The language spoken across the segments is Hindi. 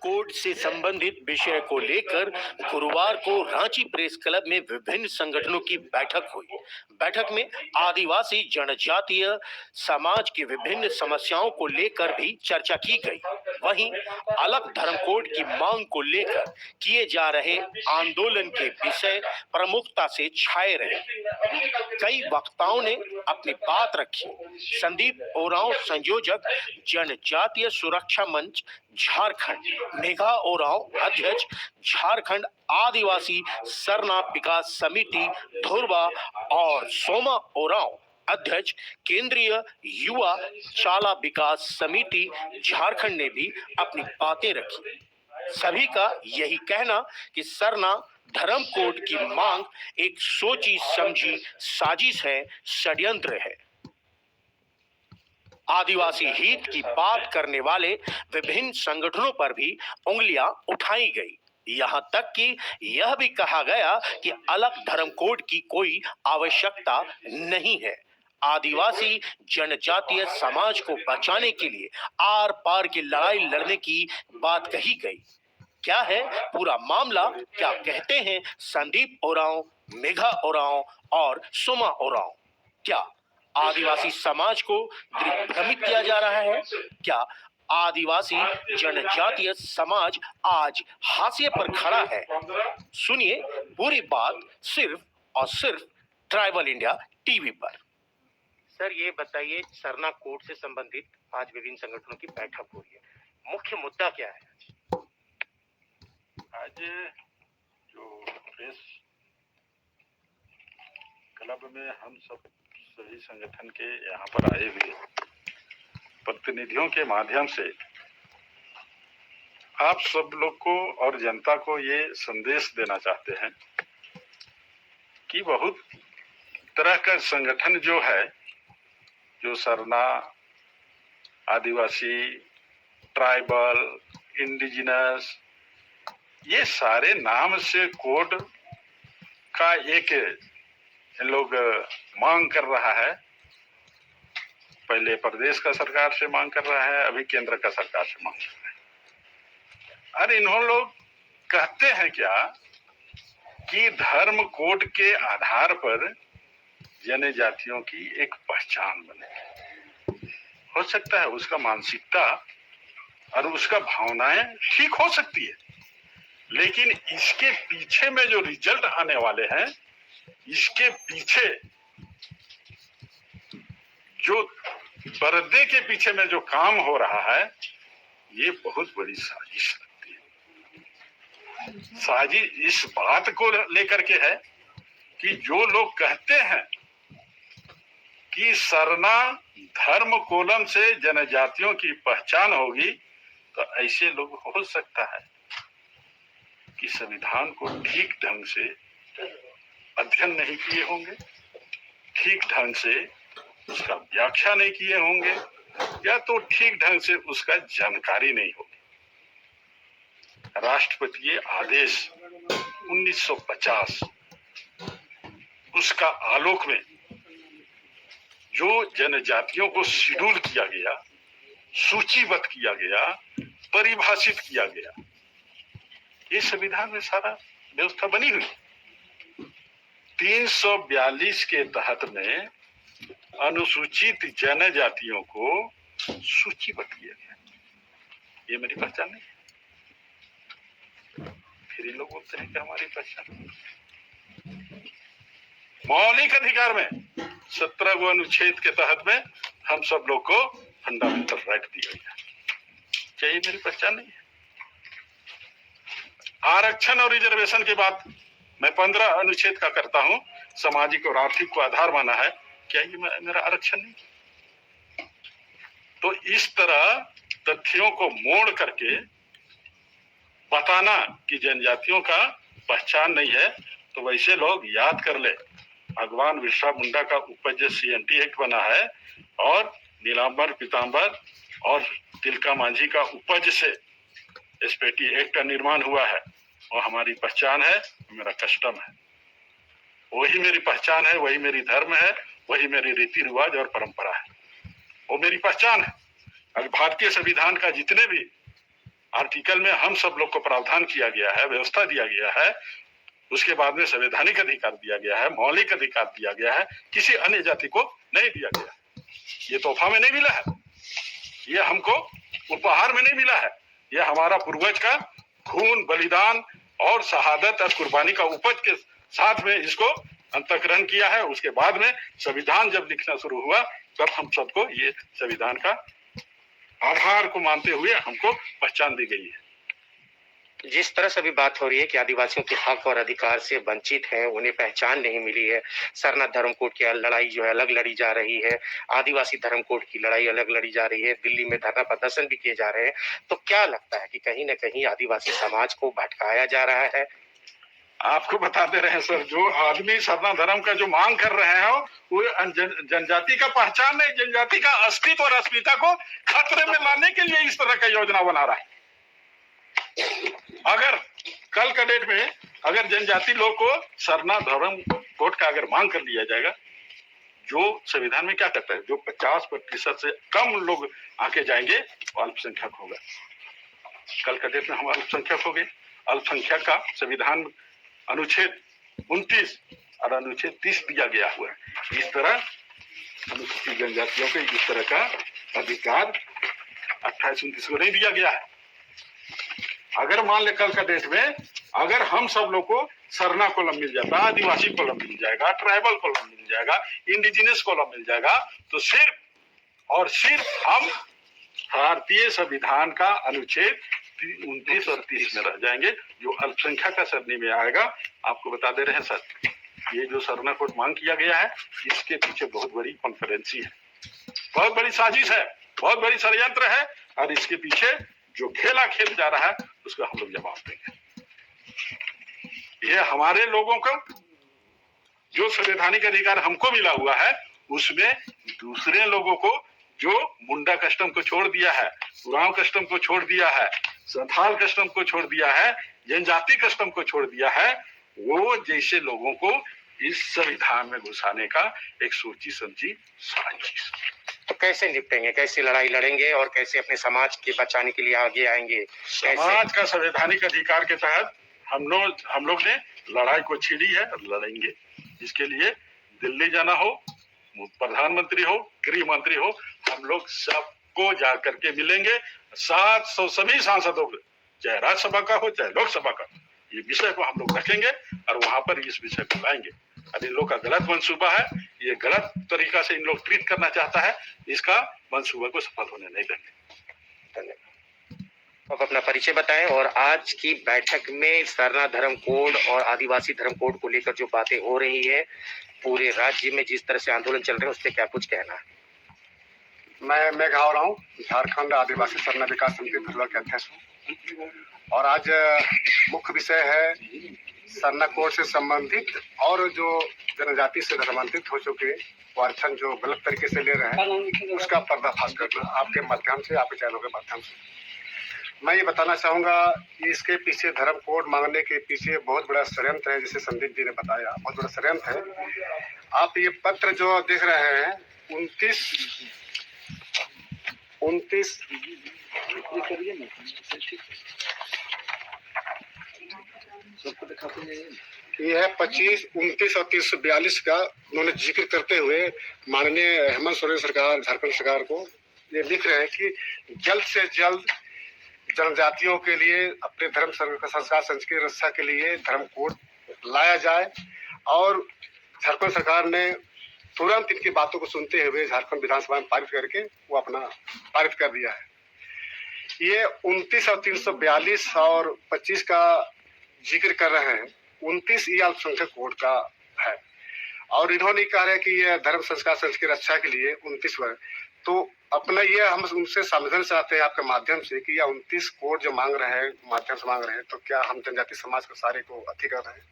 कोड से संबंधित विषय को लेकर गुरुवार को रांची प्रेस क्लब में विभिन्न संगठनों की बैठक हुई। बैठक में आदिवासी जनजातीय समाज की विभिन्न समस्याओं को लेकर भी चर्चा की गई। वहीं अलग धर्म कोड की मांग को लेकर किए जा रहे आंदोलन के विषय प्रमुखता से छाए रहे। कई वक्ताओं ने अपनी बात रखी। संदीप ओरांव, संयोजक, जनजातीय सुरक्षा मंच झारखंड; मेघा ओरांव, अध्यक्ष, झारखंड आदिवासी सरना विकास समिति धुरवा; और सोमा ओरांव, अध्यक्ष, केंद्रीय युवा चाला विकास समिति झारखंड ने भी अपनी बातें रखी। सभी का यही कहना कि सरना धर्म कोड की मांग एक सोची समझी साजिश है, षड्यंत्र है। आदिवासी हित की बात करने वाले विभिन्न संगठनों पर भी उंगलियां उठाई गई। यहां तक कि यह भी कहा गया कि अलग धर्म कोड की कोई आवश्यकता नहीं है। आदिवासी जनजातीय समाज को बचाने के लिए आर पार की लड़ाई लड़ने की बात कही गई। क्या है पूरा मामला, क्या कहते हैं संदीप ओरांव, मेघा ओरांव और सोमा ओरांव? क्या आदिवासी समाज को दिग्भ्रमित किया जा रहा है? क्या आदिवासी जनजातीय समाज आज हाशिए पर खड़ा है? सुनिए पूरी बात सिर्फ और सिर्फ ट्राइबल इंडिया टीवी पर। सर, ये बताइए, सरना कोड से संबंधित आज विभिन्न संगठनों की बैठक हो रही है, मुख्य मुद्दा क्या है? आज जो प्रेस क्लब में हम सब सभी संगठन के यहाँ पर आए हुए प्रतिनिधियों के माध्यम से आप सब लोग को और जनता को ये संदेश देना चाहते हैं कि बहुत तरह का संगठन जो है, जो सरना, आदिवासी, ट्राइबल, इंडिजिनस, ये सारे नाम से कोड का एक लोग मांग कर रहा है। पहले प्रदेश का सरकार से मांग कर रहा है, अभी केंद्र का सरकार से मांग कर रहा है। और इन्होंने लोग कहते हैं क्या कि धर्म कोड के आधार पर जनजातियों की एक पहचान बने। हो सकता है उसका मानसिकता और उसका भावनाएं ठीक हो सकती है, लेकिन इसके पीछे में जो रिजल्ट आने वाले हैं, इसके पीछे जो पर्दे के पीछे में जो काम हो रहा है, ये बहुत बड़ी साजिश लगती है। साजिश इस बात को लेकर के है कि जो लोग कहते हैं कि सरना धर्म कोलम से जनजातियों की पहचान होगी, तो ऐसे लोग हो सकता है कि संविधान को ठीक ढंग से अध्ययन नहीं किए होंगे, ठीक ढंग से उसका व्याख्या नहीं किए होंगे, या तो ठीक ढंग से उसका जानकारी नहीं होगी। राष्ट्रपति के आदेश 1950 उसका आलोक में जो जनजातियों को शेड्यूल किया गया, सूचीबद्ध किया गया, परिभाषित किया गया, ये संविधान में सारा व्यवस्था बनी हुई। 342 के तहत में अनुसूचित जनजातियों को सूचीबद्ध किया गया। ये मेरी पहचान नहीं है। फिर ये लोग बोलते हैं कि हमारी पहचान। मौलिक अधिकार में 17वें अनुच्छेद के तहत में हम सब लोग को फंडामेंटल राइट दिया गया। क्या ये मेरी पहचान नहीं है? आरक्षण और रिजर्वेशन की बात मैं 15 अनुच्छेद का करता हूं, सामाजिक और आर्थिक को आधार माना है। क्या ये मेरा आरक्षण नहीं? तो इस तरह तथ्यों को मोड़ करके बताना कि जनजातियों का पहचान नहीं है, तो वैसे लोग याद कर ले, भगवान बिरसा मुंडा का उपज CMT एक्ट बना है और नीलांबर पीतांबर और तिलका मांझी का उपज से SPT एक्ट का निर्माण हुआ है। और हमारी पहचान है, मेरा कस्टम है, वही मेरी पहचान है, वही मेरी धर्म है, वही मेरी रीति रिवाज और परंपरा है, वो मेरी पहचान है। अगर भारतीय संविधान का जितने भी आर्टिकल में हम सब लोग को प्रावधान किया गया है, व्यवस्था दिया गया है, उसके बाद में संवैधानिक अधिकार दिया गया है, मौलिक अधिकार दिया गया है, किसी अन्य जाति को नहीं दिया गया। ये तोहफा में नहीं मिला है, ये हमको उपहार में नहीं मिला है, ये हमारा पूर्वज का खून, बलिदान और शहादत और कुर्बानी का उपज के साथ में इसको अंतःकरण किया है। उसके बाद में संविधान जब लिखना शुरू हुआ तब हम सबको ये संविधान का आधार को मानते हुए हमको पहचान दी गई है। जिस तरह से अभी बात हो रही है कि आदिवासियों के हक और अधिकार से वंचित हैं, उन्हें पहचान नहीं मिली है, सरना धर्म कोड की लड़ाई जो है अलग लड़ी जा रही है, आदिवासी धर्म कोड की लड़ाई अलग लड़ी जा रही है, दिल्ली में धरना प्रदर्शन भी किए जा रहे हैं, तो क्या लगता है कि कहीं ना कहीं आदिवासी समाज को भटकाया जा रहा है? आपको बताते रहे सर, जो आदमी सरना धर्म का जो मांग कर रहे हैं वो जनजाति का पहचान नहीं, जनजाति का अस्तित्व और अस्मिता को खतरे में लाने के लिए इस तरह का योजना बना रहा है। अगर कल का डेट में अगर जनजाति लोग को सरना धर्म कोड का अगर मांग कर लिया जाएगा, जो संविधान में क्या कहता है, जो 50% से कम लोग आके जाएंगे वो अल्पसंख्यक होगा। कल का डेट में हम अल्पसंख्यक हो गए। अल्पसंख्यक का संविधान अनुच्छेद 29 और अनुच्छेद 30 दिया गया हुआ है। इस तरह अनुसूचित जनजातियों को इस तरह का अधिकार 28-29 को नहीं दिया गया है। अगर मान ले कल का डेट में अगर हम सब लोग को सरना कॉलम मिल जाता, आदिवासी कॉलम मिल जाएगा, ट्राइबल कॉलम मिल जाएगा, इंडिजिनस कॉलम मिल जाएगा, तो सिर्फ और सिर्फ हम भारतीय संविधान का अनुच्छेद 29 और 30 में रह जाएंगे, जो अल्पसंख्यक का सरनी में आएगा। आपको बता दे रहे हैं सर, ये जो सरना कोड मांग किया गया है, इसके पीछे बहुत बड़ी कॉन्फ्रेंसी है, बहुत बड़ी साजिश है, बहुत बड़ी षड्यंत्र है, और इसके पीछे जो खेला खेल जा रहा है उसका हम लोग जवाब देंगे। ये हमारे लोगों का जो संवैधानिक अधिकार हमको मिला हुआ है, उसमें दूसरे लोगों को जो मुंडा कस्टम को छोड़ दिया है, उरांव कस्टम को छोड़ दिया है, संथाल कस्टम को छोड़ दिया है, जनजाति कस्टम को छोड़ दिया है, वो जैसे लोगों को इस संविधान में घुसाने का एक सोची समझी साजिश। तो कैसे निपटेंगे, कैसे लड़ाई लड़ेंगे और कैसे अपने समाज के बचाने के लिए आगे आएंगे? समाज का संवैधानिक अधिकार के तहत हम लोग ने लड़ाई को छिड़ी है और लड़ेंगे। इसके लिए दिल्ली जाना हो, प्रधानमंत्री हो, गृह मंत्री हो, हम लोग सबको जा करके मिलेंगे। 700 सभी सांसदों को, चाहे राज्यसभा का हो चाहे लोकसभा का, ये विषय को हम लोग रखेंगे और वहां पर इस विषय को लाएंगे। अब इन लोग का गलत मंसूबा है, ये गलत तरीका से इन लोग ट्रीट करना चाहता है, इसका मंसूबा को सफल होने नहीं देंगे। आप अपना परिचय बताएं और आज की बैठक में सरना धर्म कोड और आदिवासी धर्म कोड को लेकर जो बातें हो रही है, पूरे राज्य में जिस तरह से आंदोलन चल रहे हैं, उस पर क्या कुछ कहना है? मैं मेघा रहा हूँ, झारखंड आदिवासी सरना विकास समिति धुरवा के अध्यक्ष हूँ। और आज मुख्य विषय है सरना कोड से संबंधित और जो जनजाति से संबंधित हो चुके वार्थन जो गलत तरीके से ले रहे हैं, उसका पर्दाफाश करना आपके माध्यम से, आपके चैनल के माध्यम से। मैं ये बताना चाहूँगा कि इसके पीछे धर्म कोड मांगने के पीछे बहुत बड़ा षड्यंत्र है, जिसे संदीप जी ने बताया, बहुत बड़ा षड्यंत्र है। आप ये पत्र जो देख रहे हैं 29 ये है 25, 29 और 342 का उन्होंने जिक्र करते हुए माननीय हेमंत सोरेन सरकार, झारखंड सरकार को ये लिख रहे हैं कि जल्द से जल्द जनजातियों के लिए अपने धर्म संस्कार संस्कृति की रक्षा के लिए धर्म कोड लाया जाए। और झारखंड सरकार ने तुरंत इनकी बातों को सुनते हुए झारखंड विधानसभा में पारित करके वो अपना पारित कर दिया है। ये 29 और 342 और 25 का जिक्र कर रहे हैं, 29 ये अल्पसंख्यक कोड का है और इन्होंने कहा है कि यह धर्म संस्कार संस्कृति की रक्षा के लिए 29 वर्ग। तो अपना ये हम उनसे समझना चाहते हैं आपके माध्यम से कि यह 29 कोड जो मांग रहे हैं, माध्यम से मांग रहे हैं, तो क्या हम जनजाति समाज को सारे को अति कर रहे हैं,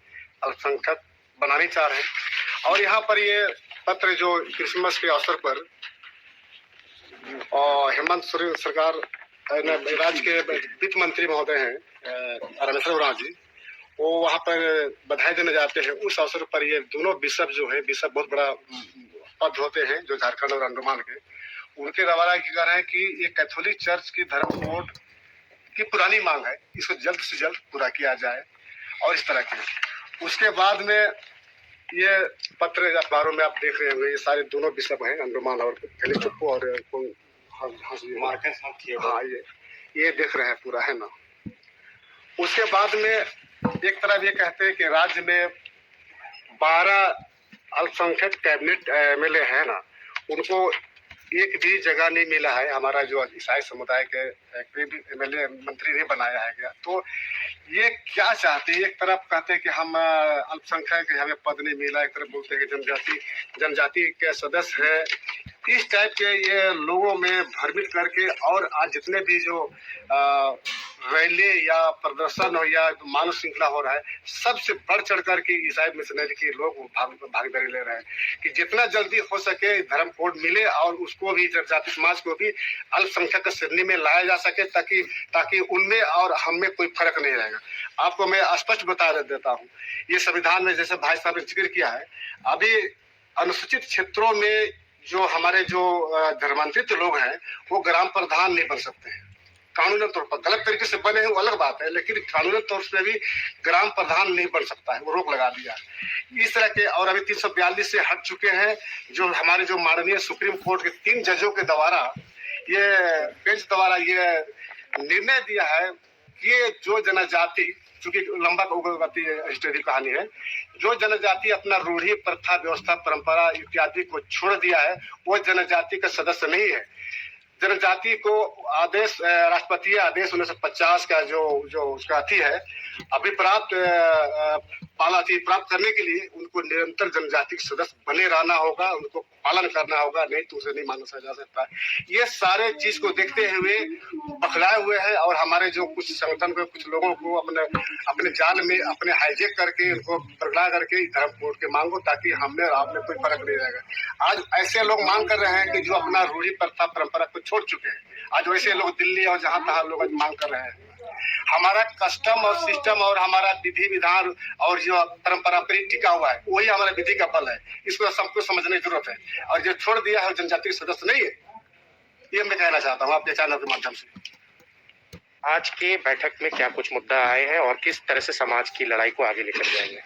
अल्पसंख्यक बनाने चाह रहे हैं। और यहाँ पर ये पत्र जो क्रिसमस के अवसर पर और हेमंत सोरेन सरकार राज्य के वित्त मंत्री महोदय हैं रामेश्वर उरांव जी, वो वहाँ पर बधाई देने जाते हैं। उस अवसर पर ये दोनों बिशप जो है, बिशप बहुत बड़ा पद होते हैं जो झारखंड और अंडमान के, उनके रवाना की कर रहे हैं कि ये कैथोलिक चर्च की धर्म कोड की पुरानी मांग है, इसको जल्द से जल्द पूरा किया जाए। और इस तरह की उसके बाद में ये पत्र अखबारों में आप देख रहे होंगे, ये सारे दोनों बिशप हैं, अंडमान और चुप्पो और हाँ ये देख रहे हैं पूरा, है ना। उसके बाद में एक तरफ ये कहते हैं कि राज्य में 12 अल्पसंख्यक कैबिनेट एमएलए है ना, उनको एक भी जगह नहीं मिला है। हमारा जो ईसाई समुदाय के कोई भी एमएलए मंत्री नहीं बनाया है गया। तो ये क्या चाहते हैं? एक तरफ कहते हैं कि हम अल्पसंख्यक हमें पद नहीं मिला, एक तरफ बोलते हैं कि जनजाति के सदस्य है। इस टाइप के ये लोगों में भ्रमित करके, और आज जितने भी जो रैली या प्रदर्शन हो या मानव श्रृंखला हो रहा है, सबसे बढ़ चढ़ करके ईसाई मिशनरी के लोग भागीदारी ले रहे हैं कि जितना जल्दी हो सके धर्म कोड मिले और उसको भी जनजाति समाज को भी अल्पसंख्यक की श्रेणी में लाया जा सके, ताकि उनमें और हम में कोई फर्क नहीं रहेगा। आपको मैं स्पष्ट बता देता हूँ, ये संविधान में जैसे भाई साहब ने जिक्र किया है, अभी अनुसूचित क्षेत्रों में जो हमारे जो धर्मांतरित लोग हैं वो ग्राम प्रधान नहीं बन सकते हैं कानूनी तौर पर। गलत तरीके से बने हैं वो अलग बात है, लेकिन कानूनी तौर से भी ग्राम प्रधान नहीं बन सकता है, वो रोक लगा दिया है इस तरह के। और अभी 342 से हट चुके हैं, जो हमारे जो माननीय सुप्रीम कोर्ट के 3 जजों के द्वारा ये बेंच द्वारा ये निर्णय दिया है कि ये जो जनजाति, चूंकि लंबा हिस्टोरी कहानी है, जो जनजाति अपना रूढ़ी प्रथा व्यवस्था परंपरा इत्यादि को छोड़ दिया है वो जनजाति का सदस्य नहीं है। जनजाति को आदेश राष्ट्रपति आदेश 1950 का जो उसका अथी है अभिप्राप्त प्राप्त करने के लिए उनको निरंतर जनजाति के सदस्य बने रहना होगा, उनको पालन करना होगा, नहीं तो उसे नहीं माना जा सकता। ये सारे चीज को देखते हुए बखलाए हुए हैं और हमारे जो कुछ संगठन के कुछ लोगों को अपने जाल में अपने हाईजेक करके उनको बरगला करके धर्म कोड के मांगो, ताकि हमें और आप में कोई फर्क नहीं रहेगा। आज ऐसे लोग मांग कर रहे हैं कि जो अपना रूढ़ी प्रथा परंपरा को छोड़ चुके हैं, आज वैसे लोग दिल्ली और जहां तहां लोग आज मांग कर रहे हैं। हमारा कस्टम और सिस्टम और हमारा विधि विधान और जो परंपरा पर टिका हुआ है वही हमारा विधि का बल है, इसको सबको समझने की जरूरत है। और जो छोड़ दिया है जनजाति सदस्य नहीं है, ये मैं कहना चाहता हूँ आपके चैनल के माध्यम से। आज के बैठक में क्या कुछ मुद्दा आए हैं और किस तरह से समाज की लड़ाई को आगे लेकर जाएंगे?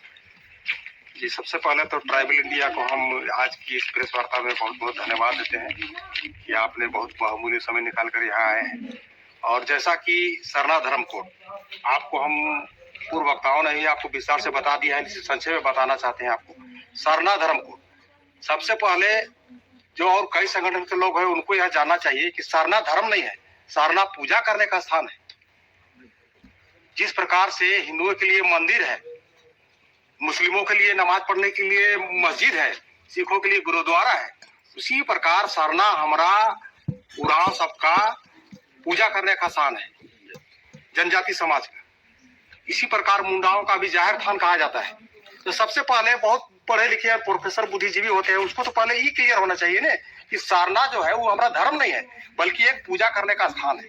जी, सबसे पहले तो ट्राइबल इंडिया को हम आज की इस प्रेस वार्ता में बहुत बहुत धन्यवाद देते हैं कि आपने बहुत बहुमूल्य समय निकाल कर यहाँ आए हैं। और जैसा कि सरना धर्म कोड आपको हम पूर्व वक्ताओं ने ही आपको विस्तार से बता दिया है, इसे संक्षेप में बताना चाहते हैं आपको। सरना धर्म कोड सबसे पहले जो और कई संगठन के लोग हैं उनको यह जानना चाहिए कि सरना धर्म नहीं है, सरना पूजा करने का स्थान है। जिस प्रकार से हिंदुओं के लिए मंदिर है, मुस्लिमों के लिए नमाज पढ़ने के लिए मस्जिद है, सिखों के लिए गुरुद्वारा है, उसी प्रकार सरना हमारा उरांव सबका पूजा करने का स्थान है, जनजाति समाज का। इसी प्रकार मुंडाओं का भी जाहिर थान कहा जाता है। तो सबसे पहले बहुत पढ़े लिखे प्रोफेसर बुद्धिजीवी होते हैं, उसको तो पहले ही क्लियर होना चाहिए ना कि सरना जो है वो हमारा धर्म नहीं है बल्कि एक पूजा करने का स्थान है।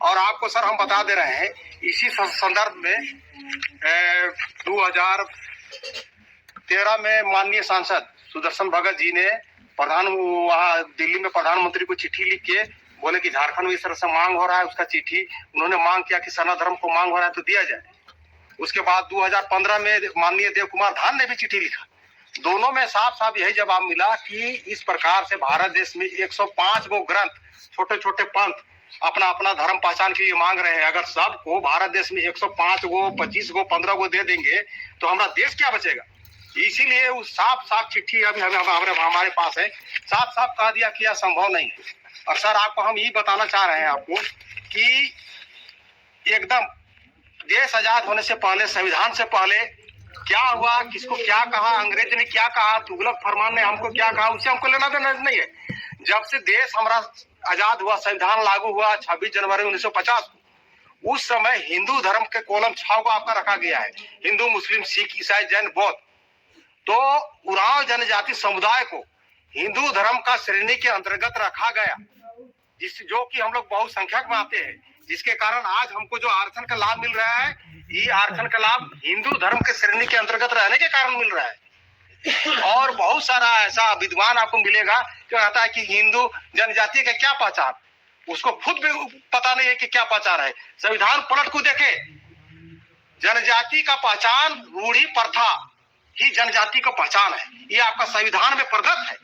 और आपको सर हम बता दे रहे हैं इसी संदर्भ में 2013 में माननीय सांसद सुदर्शन भगत जी ने वहाँ दिल्ली में प्रधानमंत्री को चिट्ठी लिख के बोले कि झारखंड में इस तरह से मांग हो रहा है, उसका चिट्ठी उन्होंने मांग किया कि सरना धर्म को मांग हो रहा है तो दिया जाए। उसके बाद 2015 में माननीय देव कुमार धान ने भी चिट्ठी लिखा। दोनों में साफ साफ यही जवाब मिला कि इस प्रकार से भारत देश में 105 गो ग्रंथ, छोटे छोटे पंथ अपना अपना धर्म पहचान के लिए मांग रहे हैं। अगर सबको भारत देश में 105 गो 25 गो 15 गो दे देंगे तो हमारा देश क्या बचेगा। इसीलिए वो साफ साफ चिट्ठी अभी हमारे पास है, साफ साफ कह दिया कि यह संभव नहीं है। और सर आपको हम यही बताना चाह रहे हैं आपको कि एकदम देश आजाद होने से पहले, संविधान से पहले क्या हुआ, किसको क्या कहा, अंग्रेज ने क्या कहा, तुगलक फरमान ने हमको क्या कहा, उससे हमको लेना देना नहीं है। जब से देश हमारा आजाद हुआ, संविधान लागू हुआ 26 जनवरी 1950 को, उस समय हिंदू धर्म के कॉलम 6 को आपका रखा गया है, हिंदू मुस्लिम सिख ईसाई जैन बौद्ध। तो उरांव जनजाति समुदाय को हिंदू धर्म का श्रेणी के अंतर्गत रखा गया, जो कि हम लोग बहुसंख्यक में आते हैं, जिसके कारण आज हमको जो आरक्षण का लाभ मिल रहा है, ये आरक्षण का लाभ हिंदू धर्म के श्रेणी के अंतर्गत रहने के कारण मिल रहा है। और बहुत सारा ऐसा विद्वान आपको मिलेगा जो कहता है कि हिंदू जनजाति का क्या पहचान, उसको खुद भी पता नहीं है कि क्या पहचान है। संविधान पलट को देखे, जनजाति का पहचान रूढ़ी प्रथा ही जनजाति का पहचान है, ये आपका संविधान में प्रदत्त है।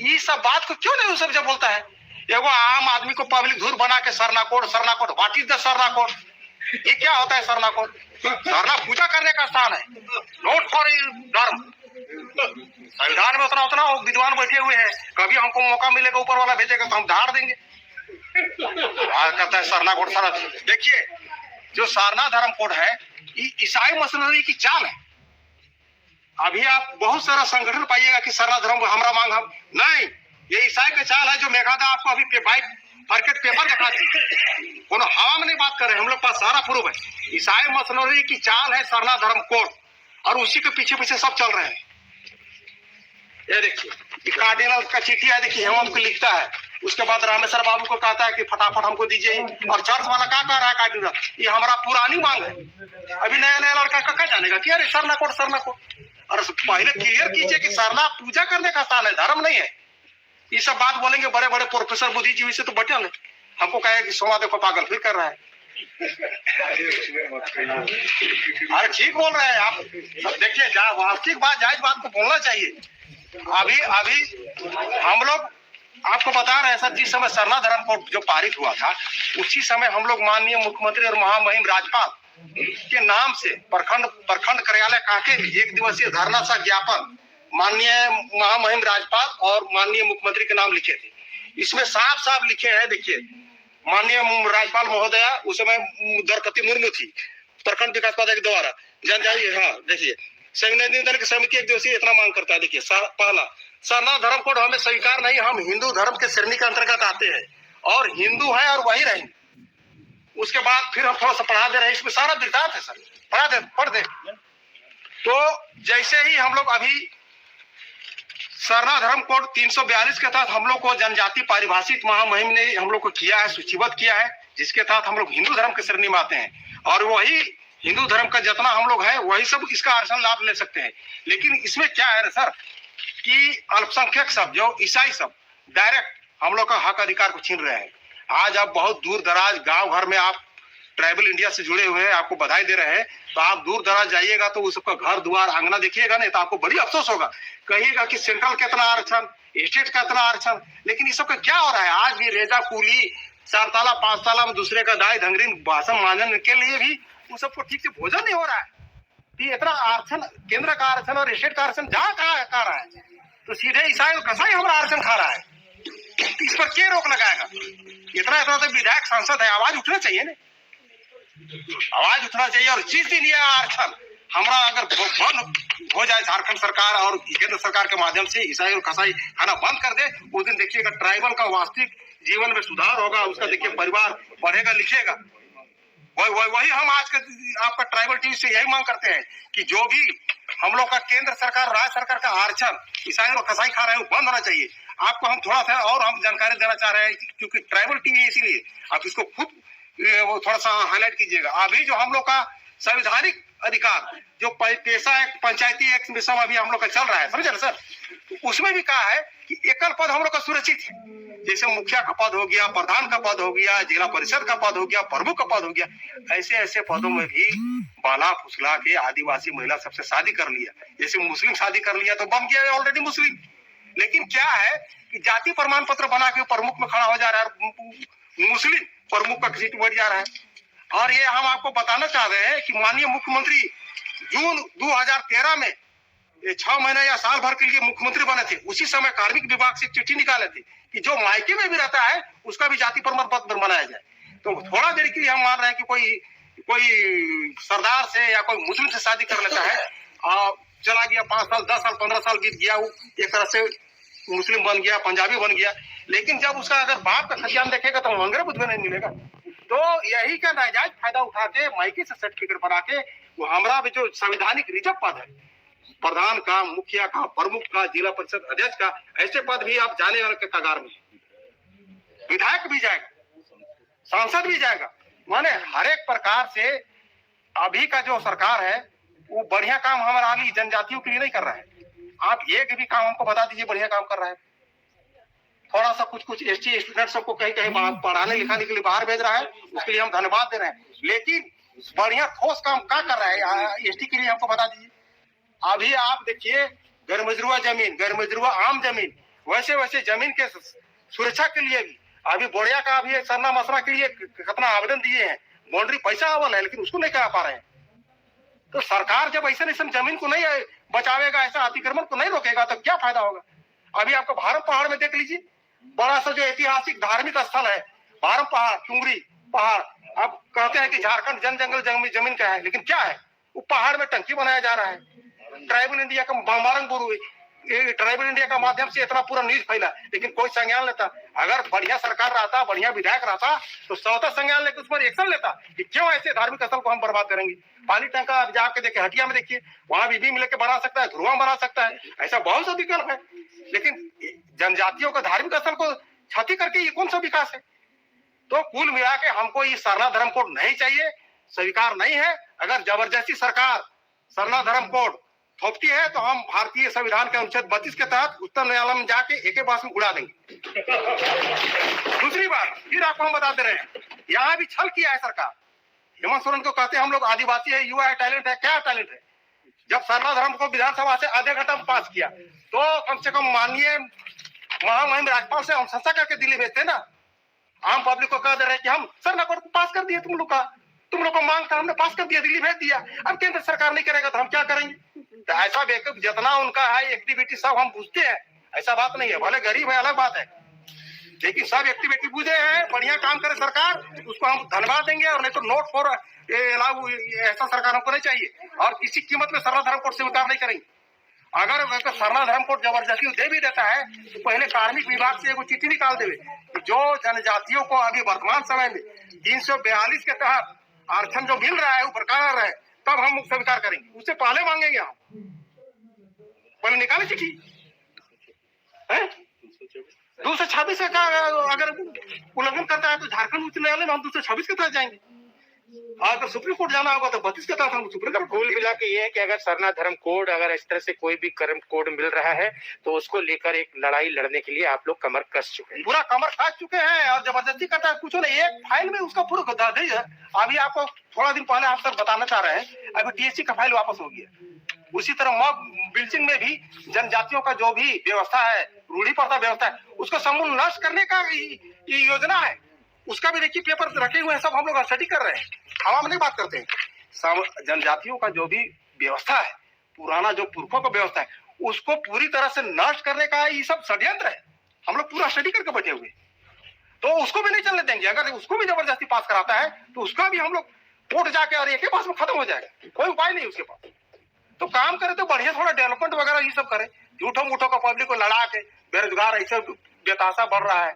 ये सब बात को क्यों नहीं सब जब बोलता है? एगो आम आदमी को पब्लिक धूर बना के Sarna code what is the Sarna code? ये क्या होता है सरना कोड? सरना पूजा करने का स्थान है, नोट फॉर धर्म। संविधान में उतना विद्वान बैठे हुए हैं, कभी हमको मौका मिलेगा ऊपर वाला भेजेगा तो हम धाड़ देंगे। कहता है सरना कोड। देखिए, जो सारना धर्म कोड है ये ईसाई मशीनरी की चाल है। अभी आप बहुत सारा संगठन पाइएगा कि सरना धर्म हमारा मांग हम नहीं, ये ईसाई का चाल है। जो मेघादा आपको अभी वाइट मार्केट पेपर दिखाती है, कोनो हवा में नहीं बात कर रहे, हम लोग पास सारा प्रूफ है। ईसाई मशीनरी की चाल है सरना धर्म कोड, और उसी के पीछे पीछे सब चल रहे हैं। ये देखिए, ये कार्डिनल का चिट्ठी है, देखिए हेमंत को लिखता है, उसके बाद रामेश्वर बाबू को कहता है कि फटाफट हमको दीजिए। और चर्च वाला क्या कह रहा है कार्डिनल, ये हमारा पुरानी मांग है। अभी नया नया लड़का क्या जानेगा कि अरे सरना कोड। और पहले क्लियर कीजिए कि सरना पूजा करने का स्थान है, धर्म नहीं है। ये सब बात बोलेंगे बड़े बड़े प्रोफेसर बुद्धिजीवी से तो बटे नहीं, हमको कहे कि सोमा देखो पागल फिर कर रहा है। अरे ठीक बोल रहे हैं आप, देखिए वास्तविक बात, जायज बात को बोलना चाहिए। अभी हम लोग आपको बता रहे हैं सर, जिस समय सरना धर्म कोड जो पारित हुआ था, उसी समय हम लोग माननीय मुख्यमंत्री और महामहिम राज्यपाल के नाम से प्रखंड कार्यालय काके एक दिवसीय धरना सा ज्ञापन माननीय महामहिम राज्यपाल और माननीय मुख्यमंत्री के नाम लिखे थे। इसमें साफ साफ लिखे हैं, देखिए माननीय राज्यपाल महोदया उस समय द्रौपदी मुर्मू थी, प्रखंड विकास पदाधिकारी द्वारा जनजाति। हाँ देखिए, संविधान की समिति एक दिवसीय इतना मांग करता है। देखिए पहला, सरना धर्म कोड हमें स्वीकार नहीं, हम हिंदू धर्म के श्रेणी के अंतर्गत आते हैं और हिंदू है और वही रहेंगे। उसके बाद फिर हम थोड़ा सा पढ़ा दे रहे हैं, इसमें सारा वृत्तांत है सर, पढ़ दे। तो जैसे ही हम लोग अभी सरना धर्म कोड 342 के तहत हम लोग को जनजाति पारिभाषित महामहिम ने हम लोग को किया है, सूचीबद्ध किया है, जिसके तहत हम लोग हिंदू धर्म के श्रेणी में आते हैं और वही हिंदू धर्म का जितना हम लोग है वही सब इसका आरक्षण लाभ ले सकते हैं। लेकिन इसमें क्या है ना सर कि अल्पसंख्यक सब, जो ईसाई सब डायरेक्ट हम लोग का हक अधिकार को छीन रहे हैं। आज आप बहुत दूर दराज गांव घर में आप ट्राइबल इंडिया से जुड़े हुए हैं, आपको बधाई दे रहे हैं। तो आप दूर दराज जाइएगा तो उसका घर द्वार आंगना देखिएगा नहीं तो आपको बड़ी अफसोस होगा, कहिएगा कि सेंट्रल कितना आरक्षण, स्टेट का इतना आरक्षण। लेकिन इस सब का क्या हो रहा है? आज भी रेजा कूली 4 ताला 5 ताला में दूसरे का दाई धंगरीन भाषण मांझन के लिए भी उन सबको ठीक से भोजन नहीं हो रहा है। कि इतना आरक्षण, केंद्र का आरक्षण और स्टेट का आरक्षण जा कहा रहा है, तो सीधे ईसाई कसाई हमारा आरक्षण खा रहा है। इस पर क्या रोक लगाएगा? इतना तो विधायक सांसद है, आवाज उठना चाहिए ना, आवाज उठना चाहिए। और जिस दिन यह आरक्षण हमारा अगर बंद हो जाए, झारखंड सरकार और केंद्र सरकार के माध्यम से ईसाई और कसाई खाना बंद कर दे, उस दिन देखिएगा ट्राइबल का वास्तविक जीवन में सुधार होगा, उसका देखिए परिवार बढ़ेगा लिखेगा। वही हम आज के आपका ट्राइबल टीवी से यही मांग करते हैं कि जो भी हम लोग का केंद्र सरकार राज्य सरकार का आरक्षण ईसाई और कसाई खा रहे हैं वो बंद होना चाहिए। आपको हम थोड़ा सा और हम जानकारी देना चाह रहे हैं, क्योंकि ट्राइबल टीवी है इसीलिए आप इसको खुद वो थोड़ा सा हाईलाइट कीजिएगा। अभी जो हम लोग का संवैधानिक अधिकार जो पेशा एक पंचायती एक मिशन अभी हम लोग का चल रहा है, समझे ना सर, उसमें भी कहा है कि एकल पद हम लोग का सुरक्षित है। जैसे मुखिया का पद हो गया, प्रधान का पद हो गया, जिला परिषद का पद हो गया, प्रमुख का पद हो गया, ऐसे पदों में भी बाला फुसला के आदिवासी महिला सबसे शादी कर लिया। जैसे मुस्लिम शादी कर लिया तो बन गया ऑलरेडी मुस्लिम। लेकिन क्या है कि जाति प्रमाण पत्र बना के प्रमुख में खड़ा हो जा रहा है, मुस्लिम प्रमुख का सीट बढ़ जा रहा है। और ये हम आपको बताना चाह रहे हैं कि माननीय मुख्यमंत्री जून 2013 में 6 महीने या साल भर के लिए मुख्यमंत्री बने थे, उसी समय कार्मिक विभाग से चिट्ठी निकाले थे कि जो मायके में भी रहता है उसका भी जाति प्रमाण पत्र बनाया जाए। तो थोड़ा देर के लिए हम मान रहे हैं कि कोई सरदार से या कोई मुस्लिम से शादी कर लेता है और चला गया 5 साल 10 साल 15 साल बीत गया, वो एक तरह से मुस्लिम बन गया, पंजाबी बन गया। लेकिन जब उसका अगर बाप का खतियान देखेगा तो मंगरे बुद्ध में नहीं मिलेगा। तो यही का नाजायज फायदा उठा के मायके से सर्टिफिकेट बना के वो हमारा भी जो संवैधानिक रिजर्व पद है, प्रधान का, मुखिया का, प्रमुख का, जिला परिषद अध्यक्ष का, ऐसे पद भी आप जाने वाले के कगार में, विधायक भी जाएगा, सांसद भी जाएगा। माने हर एक प्रकार से अभी का जो सरकार है वो बढ़िया काम हमारे जनजातियों के लिए नहीं कर रहा है। आप एक भी काम हमको बता दीजिए बढ़िया काम कर रहा है। थोड़ा सा कुछ एसटी स्टूडेंट सबको कहीं कहीं पढ़ाने लिखाने के लिए बाहर भेज रहा है, उसके लिए हम धन्यवाद दे रहे हैं। लेकिन बढ़िया ठोस काम क्या कर रहा है एसटी के लिए हमको बता दीजिए। अभी आप देखिए गैरमजरूआ जमीन, गैरमजरूआ आम जमीन, वैसे वैसे जमीन के सुरक्षा के लिए भी अभी बोरिया का अभी सरना मसरा के लिए कितना आवेदन दिए हैं, बाउंड्री पैसा अवल है लेकिन उसको नहीं करा पा रहे हैं। तो सरकार जब ऐसे नहीं जमीन को नहीं बचावेगा, ऐसा अतिक्रमण को नहीं रोकेगा तो क्या फायदा होगा। अभी आपको भारम पहाड़ में देख लीजिए, बड़ा सा जो ऐतिहासिक धार्मिक स्थल है भारम पहाड़, चुंगरी पहाड़, अब कहते हैं कि झारखंड जन जंगल जमीन का है, लेकिन क्या है वो पहाड़ में टंकी बनाया जा रहा है। ट्राइबल इंडिया का बारंगपुर ट्राइबल इंडिया का माध्यम से इतना पूरा न्यूज फैला, लेकिन कोई संज्ञान लेता। अगर बढ़िया सरकार रहता, बढ़िया विधायक रहता तो स्वतः संज्ञान लेकर उस पर एक्शन लेता कि क्यों ऐसे धार्मिक स्थल को हम बर्बाद करेंगे। पानी टंका आप जाके देखिए, हटिया में देखिए, वहां भी मिल के बना सकता है, ध्रुवा बना सकता है, ऐसा बहुत सा विकल्प है। लेकिन जनजातियों का धार्मिक स्थल को क्षति करके ये कौन सा विकास है। तो कुल मिला के हमको ये सरना धर्म कोड नहीं चाहिए, स्वीकार नहीं है। अगर जबरदस्ती सरकार सरना धर्म कोड थोपती है तो हम भारतीय संविधान के अनुच्छेद 32 के तहत उच्चतम न्यायालय में जाके एक बास में उड़ा देंगे। दूसरी बात फिर आपको हम बता दे रहे हैं, यहाँ भी छल किया है सरकार। हेमंत सोरेन को कहते हैं हम लोग आदिवासी है, युवा है, टैलेंट है। क्या टैलेंट है? जब सरना धर्म को विधानसभा से आधे घंटा में पास किया तो कम से कम माननीय महामहिम राज्यपाल से हम संस्था करके दिल्ली भेजते ना। आम पब्लिक को कह दे रहे कि हम सरना कोड पास कर दिए, तुम लोग को मांग था, हमने पास कर दिया, दिल्ली भेज दिया। अब केंद्र सरकार नहीं करेगा तो हम क्या करेंगे। तो ऐसा बेवकूफ जितना उनका है एक्टिविटी सब हम पूछते हैं, ऐसा बात नहीं है। भले गरीब है अलग बात है, लेकिन सब एक्टिविटी बुझे हैं, बढ़िया काम करे सरकार, उसको हम धन्यवाद देंगे। और नहीं तो नोट फॉर अलाउ, ऐसा सरकार हमको नहीं चाहिए। और किसी कीमत में सरना धर्म कोड स्वीकार नहीं करेंगे। अगर सरना धर्म कोड जबरदस्ती दे भी देता है तो पहले कार्मिक विभाग से एक चिट्ठी निकाल देवे, जो जनजातियों को अभी वर्तमान समय में 342 के तहत आरक्षण जो मिल रहा है वो बरकरार रहे, तब हम स्वीकार करेंगे। उससे पहले मांगेंगे हम, पहले निकाले चिट्ठी। 226 का अगर उल्लंघन करता है तो झारखंड उच्च न्यायालय में हम 226 के तहत जाएंगे। अगर सुप्रीम कोर्ट जाना होगा तो 32 के तहत हम सुप्रीम कोर्ट। कुल मिला के ये है कि अगर सरना धर्म कोड, अगर इस तरह से कोई भी कर्म कोड मिल रहा है तो उसको लेकर एक लड़ाई लड़ने के लिए आप लोग कमर कस चुके हैं, पूरा कमर कस चुके हैं। और जबरदस्ती करता है कुछ नहीं, एक फाइल में उसका पूरा गद्दारी है। अभी आपको थोड़ा दिन पहले आप सर बताना चाह रहे हैं, अभी टीएससी का फाइल वापस हो गया। उसी तरह मॉब बिल्चिंग में भी जनजातियों का जो भी व्यवस्था है, रूढ़ी प्रथा व्यवस्था है, उसको समूल नष्ट करने का ये योजना है। उसका भी देखिए पेपर रखे हुए हैं, सब हम लोग स्टडी कर रहे हैं, हवा में नहीं बात करते हैं। सब जनजातियों का जो भी व्यवस्था है, पुराना जो पुरखों का व्यवस्था है, उसको पूरी तरह से नष्ट करने का ये सब षड्यंत्र है। हम लोग पूरा स्टडी करके बैठे हुए, तो उसको भी नहीं चलने देंगे। अगर उसको भी जबरदस्ती पास कराता है तो उसका भी हम लोग कोर्ट जाके और एक ही पास में खत्म हो जाएगा, कोई उपाय नहीं उसके पास। तो काम करे तो बढ़िया, थोड़ा डेवलपमेंट वगैरह ये सब करे। झूठों मूठों का पब्लिक को लड़ा के बेरोजगार ऐसे बेताशा बढ़ रहा है।